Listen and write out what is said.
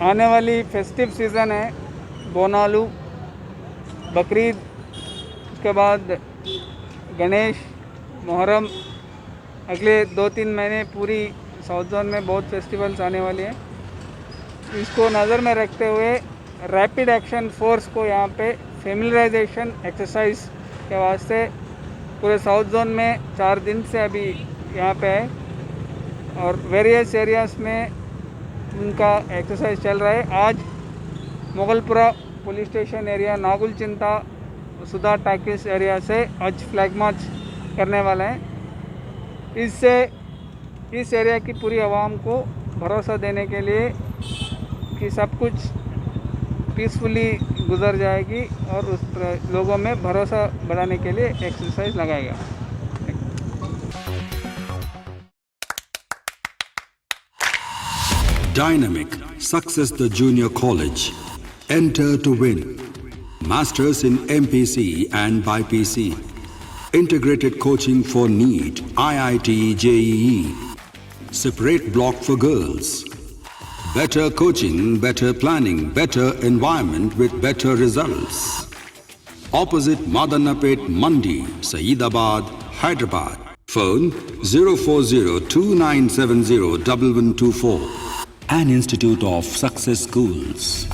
आने वाली festive season है, बोनालू, बकरीद, उसके बाद गणेश, मुहर्रम, अगले 2-3 महीने पूरी साउथ जोन में बहुत फेस्टिवल्स आने वाले हैं। इसको नज़र में रखते हुए रैपिड एक्शन फोर्स को यहाँ पे फेमिलराइजेशन एक्सरसाइज के वास्ते पूरे साउथ जोन में 4 दिन से अभी यहाँ पे है और वेरियस एरियाज़ में उनका एक्सरसाइज चल रहा है। आज Mughalpura police station area, Nagul चिंता, सुधा टाकिस एरिया से आज फ्लैग मार्च करने वाले हैं। इससे इस एरिया की पूरी आवाम को भरोसा देने के लिए कि सब कुछ पीसफुली गुजर जाएगी और उस लोगों में भरोसा बढ़ाने के लिए एक्सरसाइज लगाएगा। Dynamic Success the Junior College. Enter to win. Masters in MPC and BPC. Integrated coaching for NEET, IIT, JEE. Separate block for girls. Better coaching, better planning, better environment with better results. Opposite Madanapet Mandi, Saeedabad, Hyderabad. Phone 04029701124. An Institute of Success Schools.